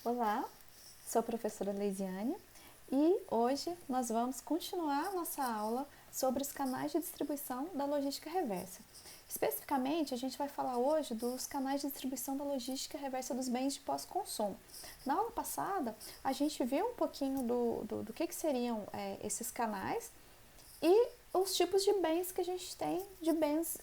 Olá, sou a professora Leisiane e hoje nós vamos continuar nossa aula sobre os canais de distribuição da logística reversa. Especificamente, a gente vai falar hoje dos canais de distribuição da logística reversa dos bens de pós-consumo. Na aula passada, a gente viu um pouquinho do que seriam esses canais e os tipos de bens que a gente tem, de bens,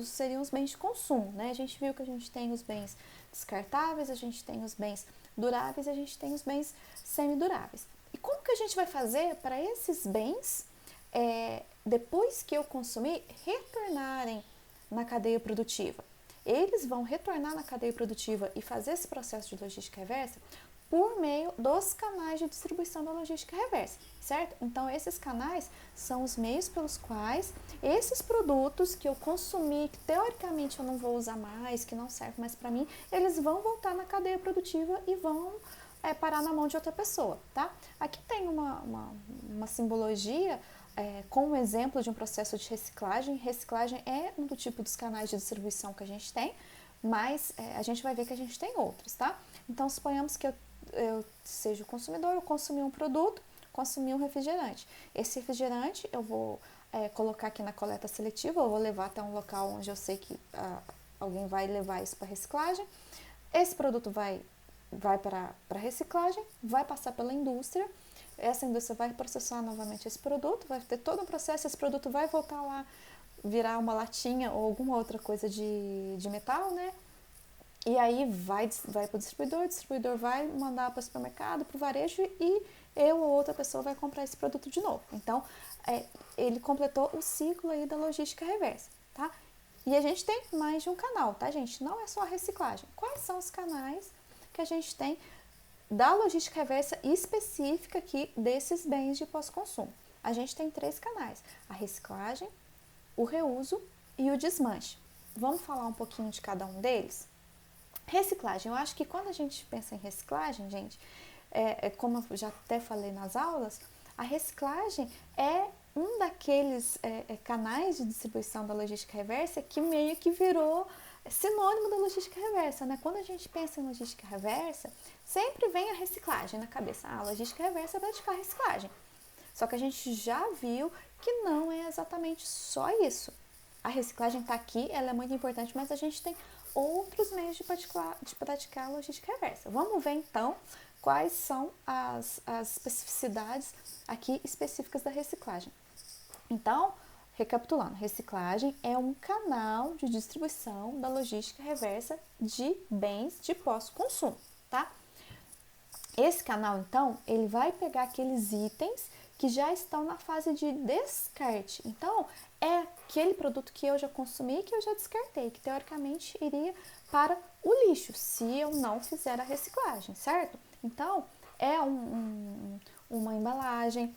seriam os bens de consumo, né? A gente viu que a gente tem os bens descartáveis, a gente tem os bens duráveis, a gente tem os bens semiduráveis. E como que a gente vai fazer para esses bens, depois que eu consumir, retornarem na cadeia produtiva? Eles vão retornar na cadeia produtiva e fazer esse processo de logística reversa por meio dos canais de distribuição da logística reversa, certo? Então, esses canais são os meios pelos quais esses produtos que eu consumi, que teoricamente eu não vou usar mais, que não serve mais para mim, eles vão voltar na cadeia produtiva e vão parar na mão de outra pessoa, tá? Aqui tem uma simbologia com um exemplo de um processo de reciclagem. Reciclagem é um do tipo dos canais de distribuição que a gente tem, mas a gente vai ver que a gente tem outros, tá? Então, suponhamos que eu seja o consumidor, eu consumi um produto, consumi um refrigerante. Esse refrigerante eu vou colocar aqui na coleta seletiva, eu vou levar até um local onde eu sei que alguém vai levar isso para reciclagem. Esse produto vai para reciclagem, vai passar pela indústria, essa indústria vai processar novamente esse produto, vai ter todo um processo, esse produto vai voltar lá, virar uma latinha ou alguma outra coisa de metal, né? E aí vai para o distribuidor vai mandar para o supermercado, para o varejo e eu ou outra pessoa vai comprar esse produto de novo. Então, ele completou o ciclo aí da logística reversa, tá? E a gente tem mais de um canal, tá, gente? Não é só a reciclagem. Quais são os canais que a gente tem da logística reversa específica aqui desses bens de pós-consumo? A gente tem 3 canais: a reciclagem, o reuso e o desmanche. Vamos falar um pouquinho de cada um deles? Reciclagem. Eu acho que quando a gente pensa em reciclagem, gente, como eu já até falei nas aulas, a reciclagem é um daqueles canais de distribuição da logística reversa que meio que virou sinônimo da logística reversa, né? Quando a gente pensa em logística reversa, sempre vem a reciclagem na cabeça. A logística reversa é praticar reciclagem. Só que a gente já viu que não é exatamente só isso. A reciclagem está aqui, ela é muito importante, mas a gente tem outros meios de praticar a logística reversa. Vamos ver então quais são as especificidades aqui específicas da reciclagem. Então, recapitulando, reciclagem é um canal de distribuição da logística reversa de bens de pós-consumo, tá? Esse canal, então, ele vai pegar aqueles itens que já estão na fase de descarte. Então, é aquele produto que eu já consumi, que eu já descartei, que teoricamente iria para o lixo, se eu não fizer a reciclagem, certo? Então, é uma embalagem,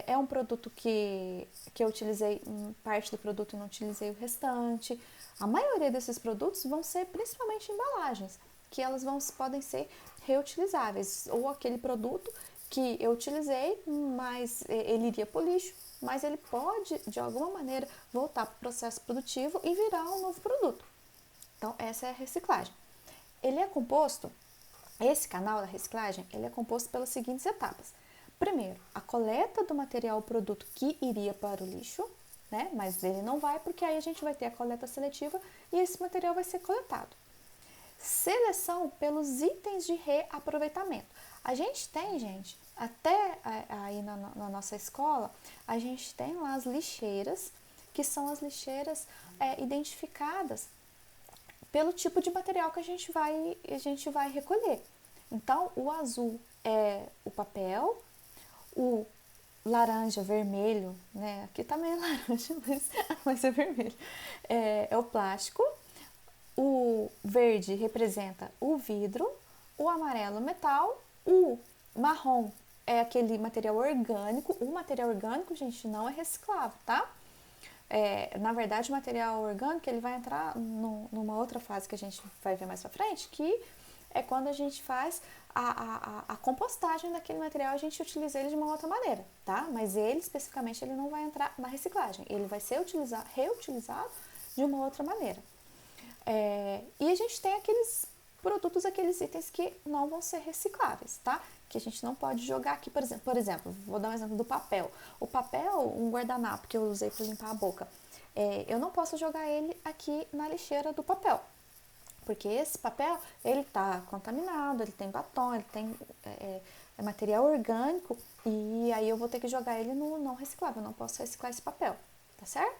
é um produto que eu utilizei parte do produto e não utilizei o restante. A maioria desses produtos vão ser principalmente embalagens, que elas podem ser reutilizáveis, ou aquele produto que eu utilizei, mas ele iria para o lixo, mas ele pode, de alguma maneira, voltar para o processo produtivo e virar um novo produto. Então, essa é a reciclagem. Ele é composto, esse canal da reciclagem, ele é composto pelas seguintes etapas. Primeiro, a coleta do material ou produto que iria para o lixo, né? Mas ele não vai, porque aí a gente vai ter a coleta seletiva e esse material vai ser coletado. Seleção pelos itens de reaproveitamento. A gente tem, gente, até aí na nossa escola, a gente tem lá as lixeiras, que são as lixeiras identificadas pelo tipo de material que a gente vai recolher. Então, o azul é o papel, o laranja, vermelho, né? Aqui tá meio laranja, mas é vermelho. É o plástico. O verde representa o vidro, o amarelo o metal, o marrom é aquele material orgânico. O material orgânico, gente, não é reciclável, tá? Na verdade, o material orgânico ele vai entrar numa outra fase que a gente vai ver mais pra frente, que é quando a gente faz a compostagem daquele material, a gente utiliza ele de uma outra maneira, tá? Mas ele, especificamente, ele não vai entrar na reciclagem, ele vai ser reutilizado de uma outra maneira. E a gente tem aqueles produtos, aqueles itens que não vão ser recicláveis, tá? Que a gente não pode jogar aqui, por exemplo, vou dar um exemplo do papel. O papel, um guardanapo que eu usei para limpar a boca, eu não posso jogar ele aqui na lixeira do papel, porque esse papel, ele está contaminado, ele tem batom, ele tem material orgânico, e aí eu vou ter que jogar ele no não reciclável, eu não posso reciclar esse papel, tá certo?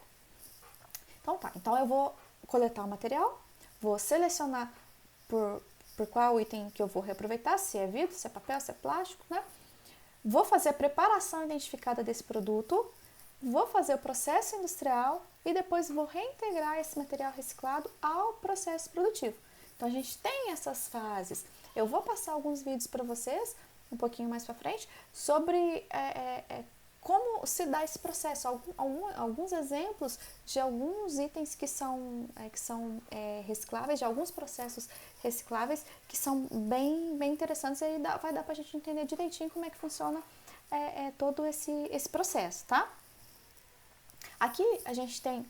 Então tá, então eu vou coletar o material, vou selecionar por qual item que eu vou reaproveitar, se é vidro, se é papel, se é plástico, né? Vou fazer a preparação identificada desse produto, vou fazer o processo industrial e depois vou reintegrar esse material reciclado ao processo produtivo. Então a gente tem essas fases. Eu vou passar alguns vídeos para vocês, um pouquinho mais para frente, sobre como se dá esse processo, alguns exemplos de alguns itens que são recicláveis, de alguns processos recicláveis que são bem interessantes, e aí vai dar para a gente entender direitinho como é que funciona todo esse processo, tá? Aqui a gente tem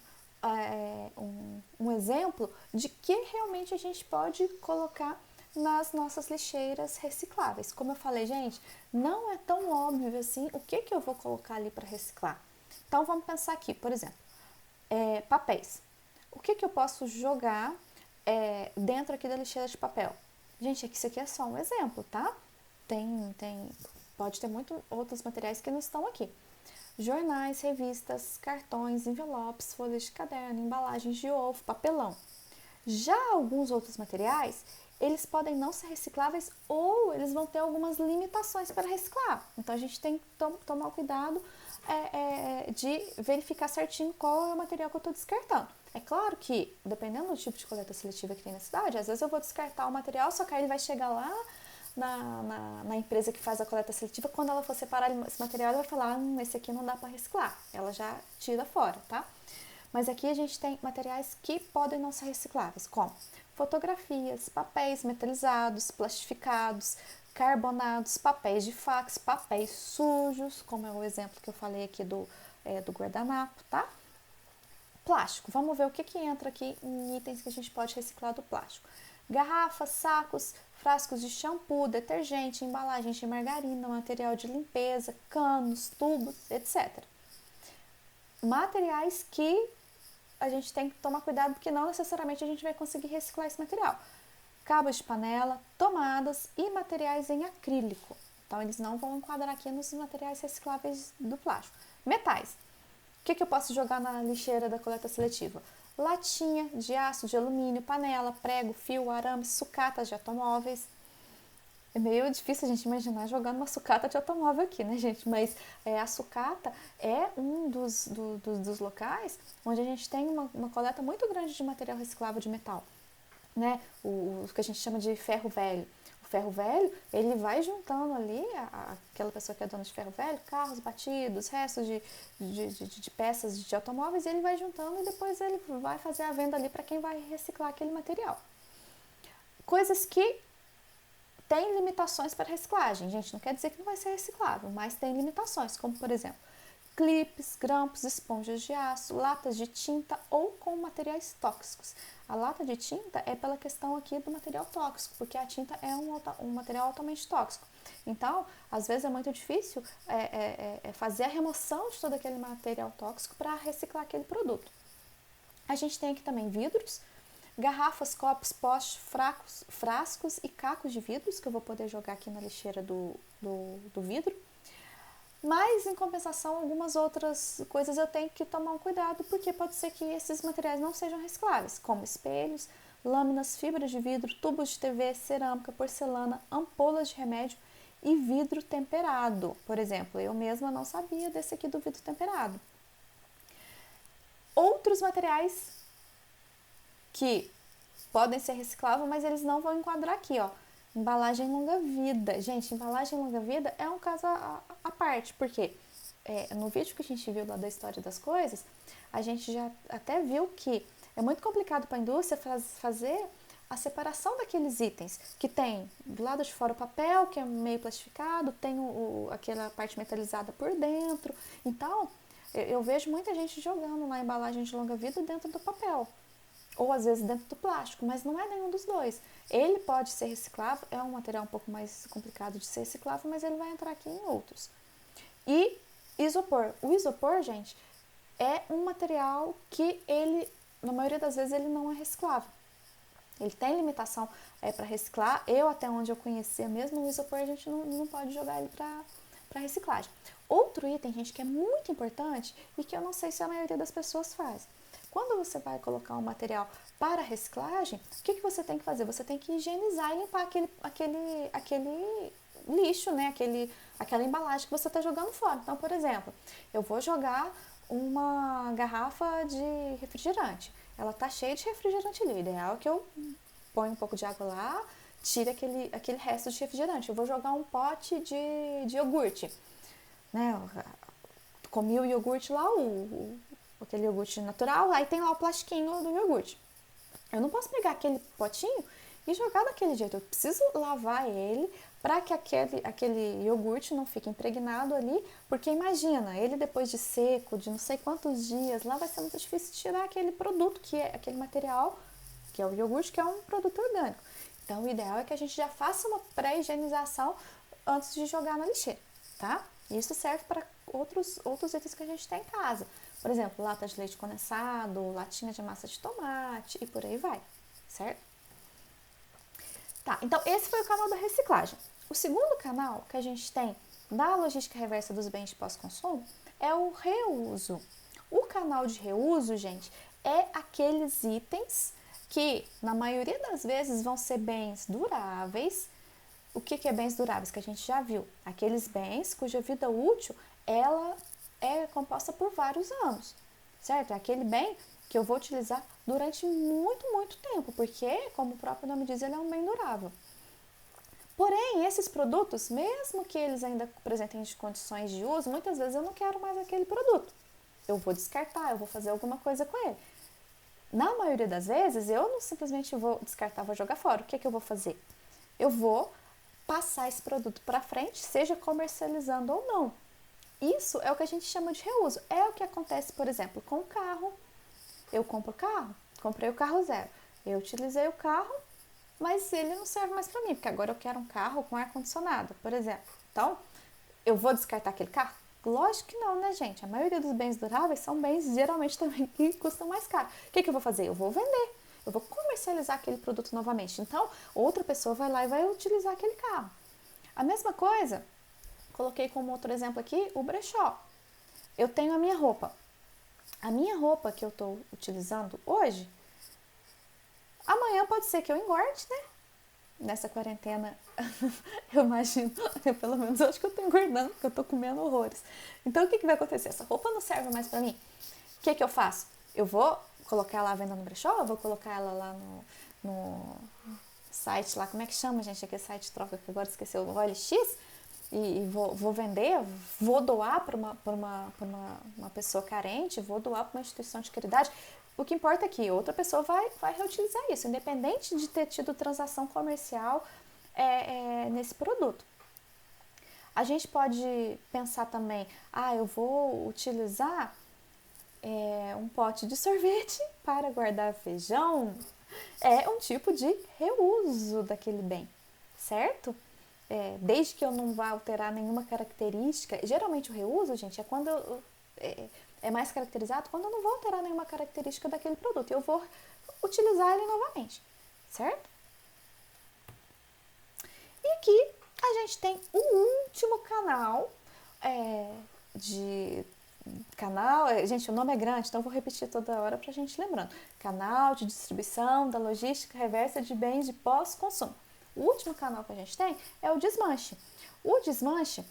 um exemplo de que realmente a gente pode colocar nas nossas lixeiras recicláveis. Como eu falei, gente, não é tão óbvio assim o que eu vou colocar ali para reciclar. Então vamos pensar aqui, por exemplo, papéis. O que eu posso jogar dentro aqui da lixeira de papel? Gente, isso aqui é só um exemplo, tá? Pode ter muitos outros materiais que não estão aqui. Jornais, revistas, cartões, envelopes, folhas de caderno, embalagens de ovo, papelão. Já alguns outros materiais, eles podem não ser recicláveis ou eles vão ter algumas limitações para reciclar. Então a gente tem que tomar cuidado de verificar certinho qual é o material que eu estou descartando. É claro que, dependendo do tipo de coleta seletiva que tem na cidade, às vezes eu vou descartar o material, só que aí ele vai chegar lá na empresa que faz a coleta seletiva, quando ela for separar esse material, ela vai falar, esse aqui não dá para reciclar. Ela já tira fora, tá? Mas aqui a gente tem materiais que podem não ser recicláveis, como fotografias, papéis metalizados, plastificados, carbonados, papéis de fax, papéis sujos, como é o exemplo que eu falei aqui do guardanapo, tá? Plástico, vamos ver o que entra aqui em itens que a gente pode reciclar do plástico. Garrafas, sacos, frascos de shampoo, detergente, embalagens de margarina, material de limpeza, canos, tubos, etc. Materiais que a gente tem que tomar cuidado, porque não necessariamente a gente vai conseguir reciclar esse material. Cabos de panela, tomadas e materiais em acrílico. Então, eles não vão enquadrar aqui nos materiais recicláveis do plástico. Metais. O que eu posso jogar na lixeira da coleta seletiva? Latinha de aço, de alumínio, panela, prego, fio, arame, sucatas de automóveis. É meio difícil a gente imaginar jogando uma sucata de automóvel aqui, né, gente? Mas a sucata é um dos locais onde a gente tem uma coleta muito grande de material reciclável de metal, né? O que a gente chama de ferro velho. O ferro velho, ele vai juntando ali, aquela pessoa que é dona de ferro velho, carros batidos, restos de peças de automóveis, e ele vai juntando e depois ele vai fazer a venda ali para quem vai reciclar aquele material. Coisas que tem limitações para reciclagem, gente, não quer dizer que não vai ser reciclável, mas tem limitações, como por exemplo, clipes, grampos, esponjas de aço, latas de tinta ou com materiais tóxicos. A lata de tinta é pela questão aqui do material tóxico, porque a tinta é um material altamente tóxico. Então, às vezes é muito difícil fazer a remoção de todo aquele material tóxico para reciclar aquele produto. A gente tem aqui também vidros, garrafas, copos, postes, frascos e cacos de vidros, que eu vou poder jogar aqui na lixeira do vidro. Mas, em compensação, algumas outras coisas eu tenho que tomar um cuidado, porque pode ser que esses materiais não sejam recicláveis, como espelhos, lâminas, fibras de vidro, tubos de TV, cerâmica, porcelana, ampolas de remédio e vidro temperado. Por exemplo, eu mesma não sabia desse aqui do vidro temperado. Outros materiais que podem ser recicláveis, mas eles não vão enquadrar aqui, ó. Embalagem longa-vida. Gente, embalagem longa-vida é um caso à parte, porque no vídeo que a gente viu lá da história das coisas, a gente já até viu que é muito complicado para a indústria fazer a separação daqueles itens, que tem do lado de fora o papel, que é meio plastificado, tem aquela parte metalizada por dentro. Então, eu vejo muita gente jogando na embalagem de longa-vida dentro do papel. ou às vezes dentro do plástico, mas não é nenhum dos dois. Ele pode ser reciclável, é um material um pouco mais complicado de ser reciclável, mas ele vai entrar aqui em outros. E isopor. O isopor, gente, é um material que ele, na maioria das vezes, ele não é reciclável. Ele tem limitação para reciclar. Até onde eu conhecia mesmo, o isopor a gente não pode jogar ele para reciclagem. Outro item, gente, que é muito importante e que eu não sei se a maioria das pessoas faz. Quando você vai colocar um material para reciclagem, o que você tem que fazer? Você tem que higienizar e limpar aquele lixo, né? Aquela embalagem que você está jogando fora. Então, por exemplo, eu vou jogar uma garrafa de refrigerante. Ela tá cheia de refrigerante ali. O ideal é que eu ponha um pouco de água lá, tire aquele resto de refrigerante. Eu vou jogar um pote de iogurte, né? Comi o iogurte lá, aquele iogurte natural, aí tem lá o plastiquinho do iogurte. Eu não posso pegar aquele potinho e jogar daquele jeito. Eu preciso lavar ele para que aquele iogurte não fique impregnado ali, porque imagina, ele depois de seco, de não sei quantos dias, lá vai ser muito difícil tirar aquele produto, que é aquele material, que é o iogurte, que é um produto orgânico. Então, o ideal é que a gente já faça uma pré-higienização antes de jogar na lixeira, tá? Isso serve para outros itens que a gente tem em casa. Por exemplo, lata de leite condensado, latinha de massa de tomate e por aí vai, certo? Tá, então esse foi o canal da reciclagem. O segundo canal que a gente tem da logística reversa dos bens de pós-consumo é o reuso. O canal de reuso, gente, é aqueles itens que, na maioria das vezes, vão ser bens duráveis. O que é bens duráveis? Que a gente já viu. Aqueles bens cuja vida útil ela é composta por vários anos, certo? É aquele bem que eu vou utilizar durante muito, muito tempo, porque, como o próprio nome diz, ele é um bem durável. Porém, esses produtos, mesmo que eles ainda apresentem condições de uso, muitas vezes eu não quero mais aquele produto. Eu vou descartar, eu vou fazer alguma coisa com ele. Na maioria das vezes, eu não simplesmente vou descartar, vou jogar fora. O que eu vou fazer? Eu vou passar esse produto para frente, seja comercializando ou não. Isso é o que a gente chama de reuso. É o que acontece, por exemplo, com o carro. Eu compro o carro, comprei o carro zero. Eu utilizei o carro, mas ele não serve mais para mim, porque agora eu quero um carro com ar-condicionado, por exemplo. Então, eu vou descartar aquele carro? Lógico que não, né, gente? A maioria dos bens duráveis são bens, geralmente, também que custam mais caro. O que eu vou fazer? Eu vou vender. Eu vou comercializar aquele produto novamente. Então, outra pessoa vai lá e vai utilizar aquele carro. A mesma coisa, coloquei como outro exemplo aqui, o brechó. Eu tenho a minha roupa. A minha roupa que eu estou utilizando hoje, amanhã pode ser que eu engorde, né? Nessa quarentena, eu imagino, pelo menos eu acho que eu tô engordando, porque eu tô comendo horrores. Então, o que vai acontecer? Essa roupa não serve mais pra mim. O que eu faço? Eu vou colocar ela à venda no brechó, eu vou colocar ela lá no site lá, como é que chama, gente, aquele site de troca que agora esqueceu, o OLX, e vou vender, vou doar para uma pessoa carente, vou doar para uma instituição de caridade. O que importa é que outra pessoa vai reutilizar isso, independente de ter tido transação comercial nesse produto. A gente pode pensar também, eu vou utilizar um pote de sorvete para guardar feijão. É um tipo de reuso daquele bem, certo? Desde que eu não vá alterar nenhuma característica. Geralmente o reuso, gente, é quando é mais caracterizado quando eu não vou alterar nenhuma característica daquele produto. Eu vou utilizar ele novamente, certo? E aqui a gente tem o último canal gente, o nome é grande, então eu vou repetir toda hora pra gente lembrando. Canal de distribuição da logística reversa de bens de pós-consumo. O último canal que a gente tem é o desmanche. O desmanche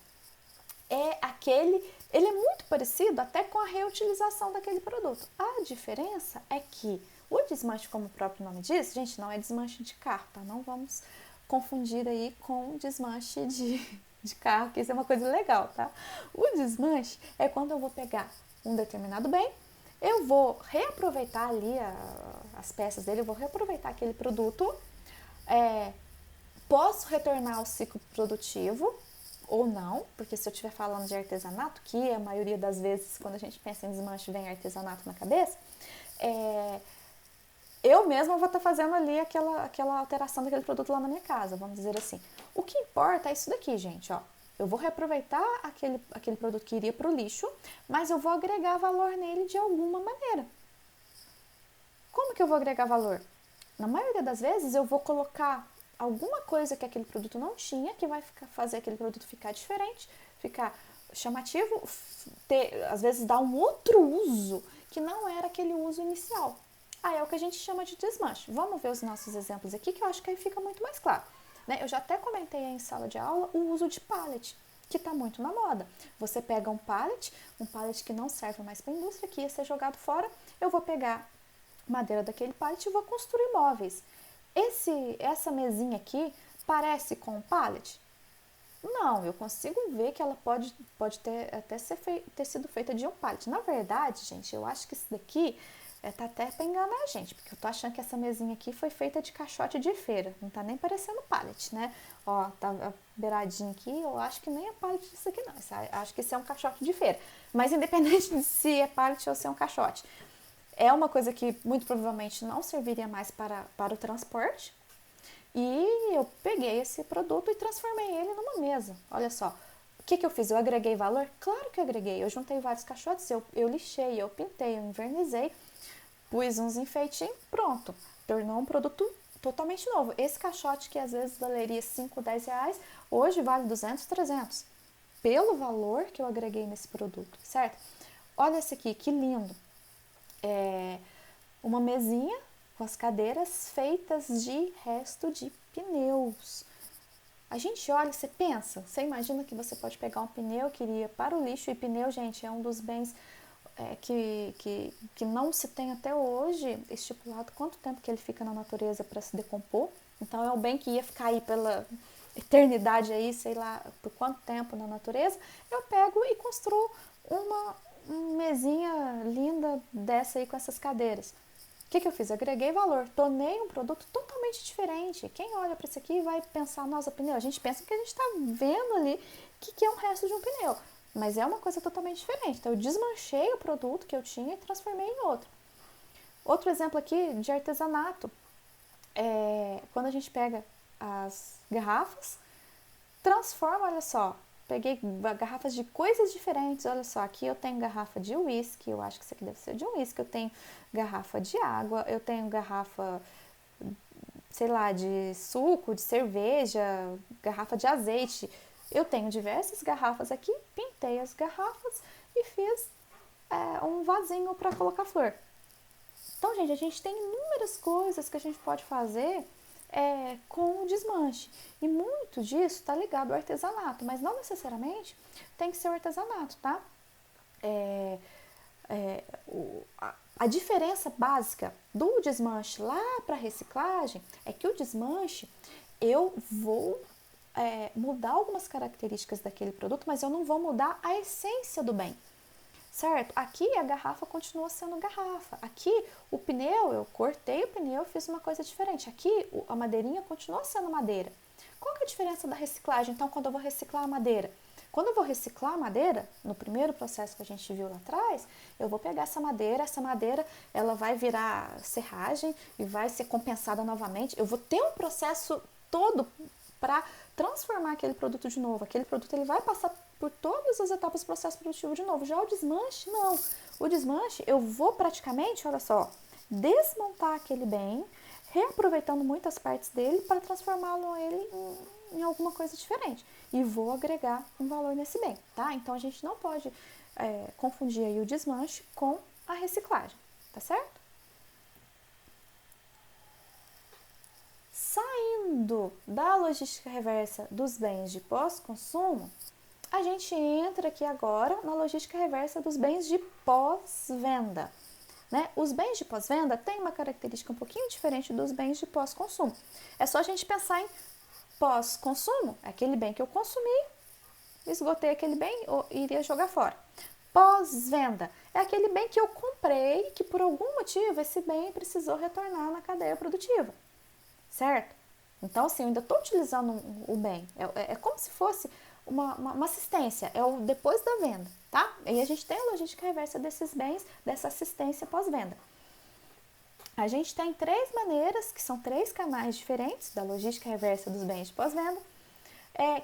ele é muito parecido até com a reutilização daquele produto. A diferença é que o desmanche, como o próprio nome diz, gente, não é desmanche de carro, tá? Não vamos confundir aí com desmanche de carro, que isso é uma coisa legal, tá? O desmanche é quando eu vou pegar um determinado bem, eu vou reaproveitar ali as peças dele, eu vou reaproveitar aquele produto, posso retornar ao ciclo produtivo ou não, porque se eu estiver falando de artesanato, que a maioria das vezes quando a gente pensa em desmanche vem artesanato na cabeça, eu mesma vou estar fazendo ali aquela alteração daquele produto lá na minha casa, vamos dizer assim. O que importa é isso daqui, gente, ó. Eu vou reaproveitar aquele produto que iria para o lixo, mas eu vou agregar valor nele de alguma maneira. Como que eu vou agregar valor? Na maioria das vezes eu vou colocar alguma coisa que aquele produto não tinha, que vai fazer aquele produto ficar diferente, ficar chamativo, às vezes dar um outro uso que não era aquele uso inicial. Aí é o que a gente chama de desmanche. Vamos ver os nossos exemplos aqui, que eu acho que aí fica muito mais claro. Né? Eu já até comentei aí em sala de aula o uso de pallet, que está muito na moda. Você pega um pallet que não serve mais para a indústria, que ia ser jogado fora, eu vou pegar madeira daquele pallet e vou construir móveis. Essa mesinha aqui parece com um pallet? Não, eu consigo ver que ela pode ter até ter sido feita de um pallet. Na verdade, gente, eu acho que isso daqui tá até para enganar a gente, porque eu tô achando que essa mesinha aqui foi feita de caixote de feira, não tá nem parecendo pallet, né? Ó, tá beiradinho aqui, eu acho que nem é pallet isso aqui não, acho que isso é um caixote de feira. Mas independente de se é pallet ou se é um caixote, é uma coisa que muito provavelmente não serviria mais para o transporte. E eu peguei esse produto e transformei ele numa mesa. Olha só, o que eu fiz? Eu agreguei valor? Claro que eu agreguei. Eu juntei vários caixotes, eu lixei, eu pintei, eu invernizei, pus uns enfeitinhos, pronto. Tornou um produto totalmente novo. Esse caixote que às vezes valeria 5, 10 reais, hoje vale 200, 300. Pelo valor que eu agreguei nesse produto, certo? Olha esse aqui, que lindo. É uma mesinha com as cadeiras feitas de resto de pneus. A gente olha, você pensa, você imagina que você pode pegar um pneu que iria para o lixo, e pneu, gente, é um dos bens que não se tem até hoje estipulado quanto tempo que ele fica na natureza para se decompor. Então é um bem que ia ficar aí pela eternidade aí, sei lá por quanto tempo na natureza. Eu pego e construo uma mesinha linda dessa aí com essas cadeiras. O que eu fiz? Agreguei valor, tornei um produto totalmente diferente. Quem olha para isso aqui vai pensar, nossa, pneu. A gente pensa que a gente está vendo ali que é um resto de um pneu, mas é uma coisa totalmente diferente. Então eu desmanchei o produto que eu tinha e transformei em outro. Outro exemplo aqui de artesanato, quando a gente pega as garrafas, transforma, olha só, peguei garrafas de coisas diferentes, olha só, aqui eu tenho garrafa de uísque, eu acho que isso aqui deve ser de uísque, eu tenho garrafa de água, eu tenho garrafa, sei lá, de suco, de cerveja, garrafa de azeite. Eu tenho diversas garrafas aqui, pintei as garrafas e fiz um vasinho para colocar flor. Então, gente, a gente tem inúmeras coisas que a gente pode fazer com o desmanche. E muito disso está ligado ao artesanato, mas não necessariamente tem que ser o artesanato, tá? A diferença básica do desmanche lá para reciclagem é que o desmanche eu vou mudar algumas características daquele produto, mas eu não vou mudar a essência do bem. Certo? Aqui a garrafa continua sendo garrafa. Aqui o pneu, eu cortei o pneu, fiz uma coisa diferente. Aqui a madeirinha continua sendo madeira. Qual que é a diferença da reciclagem, então, quando eu vou reciclar a madeira? Quando eu vou reciclar a madeira, no primeiro processo que a gente viu lá atrás, eu vou pegar essa madeira ela vai virar serragem e vai ser compensada novamente. Eu vou ter um processo todo para transformar aquele produto de novo. Aquele produto ele vai passar por todas as etapas do processo produtivo de novo. Já o desmanche, não. O desmanche, eu vou praticamente, olha só, desmontar aquele bem, reaproveitando muitas partes dele para transformá-lo em alguma coisa diferente. E vou agregar um valor nesse bem, tá? Então, a gente não pode confundir aí o desmanche com a reciclagem, tá certo? Saindo da logística reversa dos bens de pós-consumo, a gente entra aqui agora na logística reversa dos bens de pós-venda. Né? Os bens de pós-venda têm uma característica um pouquinho diferente dos bens de pós-consumo. É só a gente pensar em pós-consumo, é aquele bem que eu consumi, esgotei aquele bem ou iria jogar fora. Pós-venda é aquele bem que eu comprei, que por algum motivo esse bem precisou retornar na cadeia produtiva, certo? Então, assim, eu ainda estou utilizando o bem. É como se fosse uma assistência, é o depois da venda, tá? E a gente tem a logística reversa desses bens, dessa assistência pós-venda. A gente tem três maneiras, que são três canais diferentes da logística reversa dos bens de pós-venda,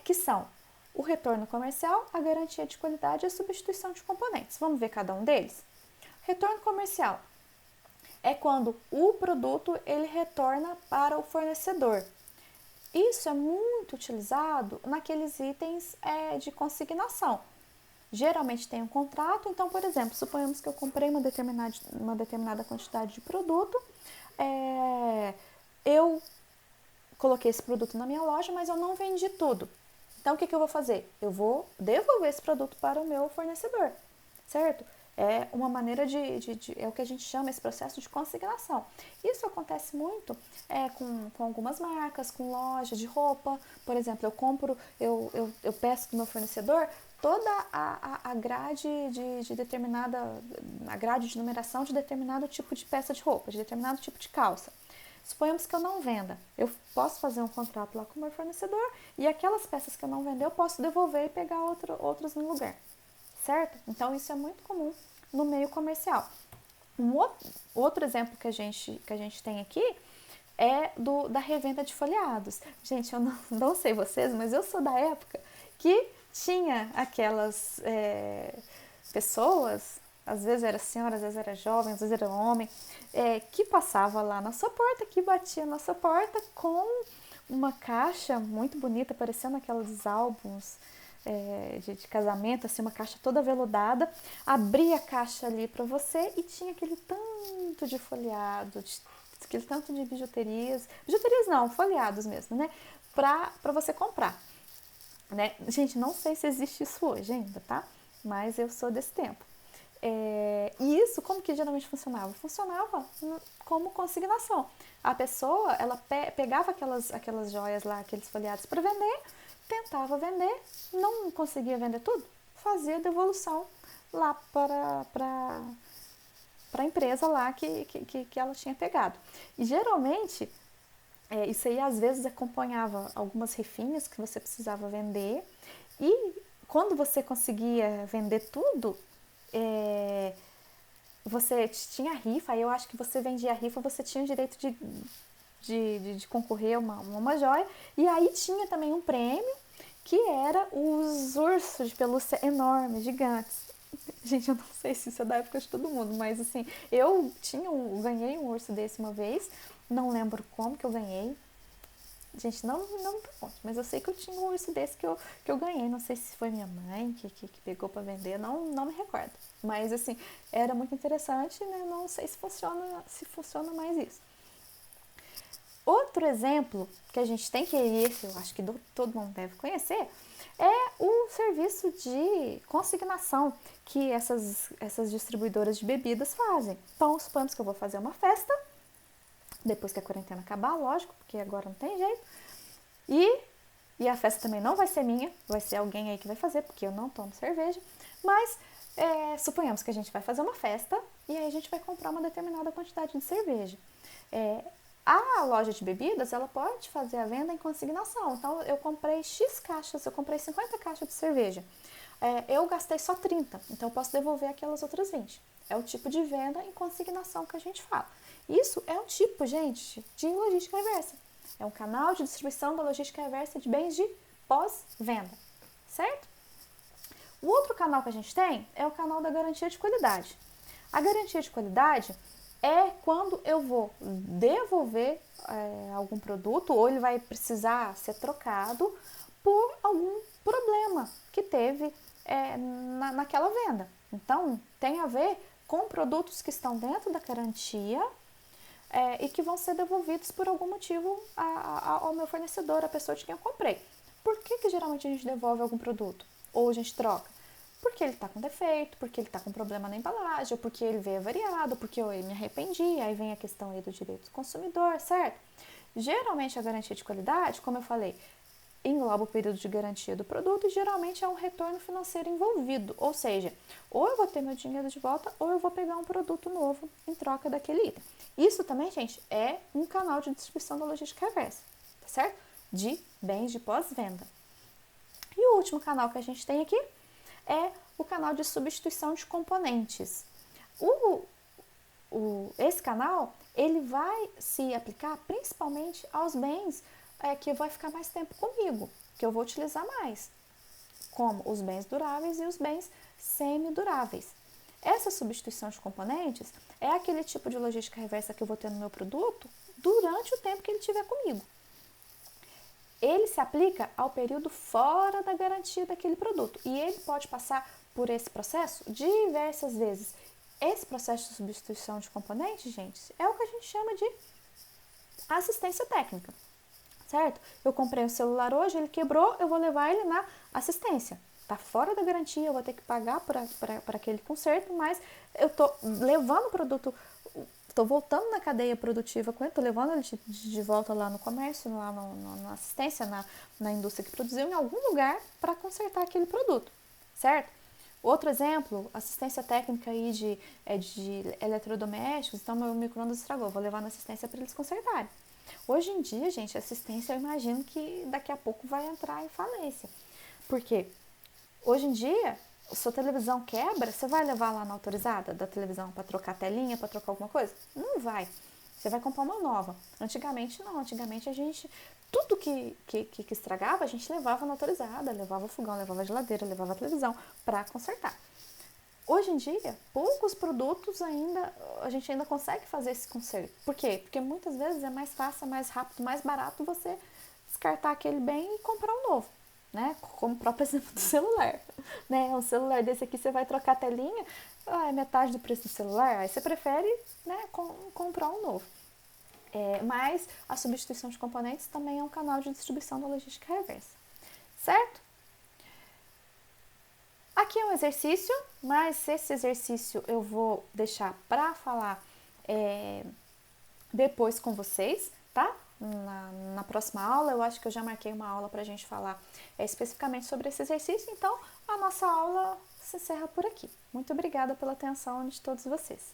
que são o retorno comercial, a garantia de qualidade e a substituição de componentes. Vamos ver cada um deles? Retorno comercial é quando o produto ele retorna para o fornecedor. Isso é muito utilizado naqueles itens de consignação. Geralmente tem um contrato, então, por exemplo, suponhamos que eu comprei uma determinada quantidade de produto, eu coloquei esse produto na minha loja, mas eu não vendi tudo. Então, o que eu vou fazer? Eu vou devolver esse produto para o meu fornecedor, certo? É uma maneira é o que a gente chama esse processo de consignação. Isso acontece muito com algumas marcas, com loja de roupa. Por exemplo, eu peço do meu fornecedor toda a grade a grade de numeração de determinado tipo de peça de roupa, de determinado tipo de calça. Suponhamos que eu não venda, eu posso fazer um contrato lá com o meu fornecedor e aquelas peças que eu não vender eu posso devolver e pegar outras no lugar, certo? Então isso é muito comum no meio comercial. Outro exemplo que a gente tem aqui é da revenda de folheados. Gente, eu não sei vocês, mas eu sou da época que tinha aquelas pessoas, às vezes era senhora, às vezes era jovem, às vezes era homem, que passava lá na sua porta, que batia na sua porta com uma caixa muito bonita, parecendo aqueles álbuns de casamento, assim, uma caixa toda veludada, abria a caixa ali para você e tinha aquele tanto de folheado, aquele tanto de bijuterias não, folheados mesmo, né, para você comprar. Né? Gente, não sei se existe isso hoje ainda, tá? Mas eu sou desse tempo. E isso, como que geralmente funcionava? Funcionava como consignação. A pessoa, ela pegava aquelas joias lá, aqueles folheados para vender, tentava vender, não conseguia vender tudo, fazia devolução lá para a empresa lá que ela tinha pegado. E geralmente, isso aí às vezes acompanhava algumas rifinhas que você precisava vender e quando você conseguia vender tudo, você tinha rifa, eu acho que você vendia a rifa, você tinha o direito de concorrer a uma joia, e aí tinha também um prêmio que era os ursos de pelúcia enormes, gigantes. Gente, eu não sei se isso é da época de todo mundo, mas assim, eu ganhei um urso desse uma vez, não lembro como que eu ganhei. Gente, não me pergunte, mas eu sei que eu tinha um urso desse que eu ganhei. Não sei se foi minha mãe que pegou para vender, não me recordo. Mas assim, era muito interessante, né? Não sei se funciona mais isso. Outro exemplo que a gente tem, que esse eu acho que todo mundo deve conhecer, é o serviço de consignação que essas distribuidoras de bebidas fazem. Então, suponhamos que eu vou fazer uma festa, depois que a quarentena acabar, lógico, porque agora não tem jeito. E a festa também não vai ser minha, vai ser alguém aí que vai fazer, porque eu não tomo cerveja. Mas suponhamos que a gente vai fazer uma festa e aí a gente vai comprar uma determinada quantidade de cerveja. A loja de bebidas, ela pode fazer a venda em consignação. Então, eu comprei X caixas, eu comprei 50 caixas de cerveja. Eu gastei só 30, então eu posso devolver aquelas outras 20. É o tipo de venda em consignação que a gente fala. Isso é um tipo, gente, de logística reversa. É um canal de distribuição da logística reversa de bens de pós-venda, certo? O outro canal que a gente tem é o canal da garantia de qualidade. A garantia de qualidade é quando eu vou devolver algum produto ou ele vai precisar ser trocado por algum problema que teve naquela venda. Então, tem a ver com produtos que estão dentro da garantia e que vão ser devolvidos por algum motivo ao meu fornecedor, à pessoa de quem eu comprei. Por que geralmente a gente devolve algum produto? Ou a gente troca? Porque ele está com defeito, porque ele está com problema na embalagem, ou porque ele veio avariado, porque eu me arrependi, aí vem a questão aí do direito do consumidor, certo? Geralmente a garantia de qualidade, como eu falei, engloba o período de garantia do produto e geralmente é um retorno financeiro envolvido, ou seja, ou eu vou ter meu dinheiro de volta ou eu vou pegar um produto novo em troca daquele item. Isso também, gente, é um canal de distribuição da logística reversa, tá certo? De bens de pós-venda. E o último canal que a gente tem aqui é o canal de substituição de componentes. esse canal, ele vai se aplicar principalmente aos bens que vai ficar mais tempo comigo, que eu vou utilizar mais, como os bens duráveis e os bens semiduráveis. Essa substituição de componentes é aquele tipo de logística reversa que eu vou ter no meu produto durante o tempo que ele estiver comigo. Ele se aplica ao período fora da garantia daquele produto e ele pode passar por esse processo diversas vezes. Esse processo de substituição de componentes, gente, é o que a gente chama de assistência técnica, certo? Eu comprei um celular hoje, ele quebrou, eu vou levar ele na assistência. Está fora da garantia, eu vou ter que pagar por aquele conserto, mas eu estou levando o produto, estou voltando na cadeia produtiva com ele, estou levando ele de volta lá no comércio, lá na assistência, na indústria que produziu, em algum lugar para consertar aquele produto, certo? Outro exemplo, assistência técnica aí de eletrodomésticos, então meu micro-ondas estragou, vou levar na assistência para eles consertarem. Hoje em dia, gente, assistência eu imagino que daqui a pouco vai entrar em falência. Por quê? Hoje em dia, sua televisão quebra, você vai levar lá na autorizada da televisão para trocar a telinha, para trocar alguma coisa? Não vai. Você vai comprar uma nova. Antigamente não, antigamente a gente, tudo que estragava, a gente levava na autorizada, levava o fogão, levava a geladeira, levava a televisão para consertar. Hoje em dia, poucos produtos a gente ainda consegue fazer esse conserto. Por quê? Porque muitas vezes é mais fácil, mais rápido, mais barato você descartar aquele bem e comprar um novo, né? Como o próprio exemplo do celular, né? Um celular desse aqui, você vai trocar a telinha, é metade do preço do celular, aí você prefere, né, comprar um novo. Mas a substituição de componentes também é um canal de distribuição da logística reversa, certo? Aqui é um exercício, mas esse exercício eu vou deixar para falar depois com vocês, tá? Na próxima aula, eu acho que eu já marquei uma aula para a gente falar especificamente sobre esse exercício, então a nossa aula se encerra por aqui. Muito obrigada pela atenção de todos vocês.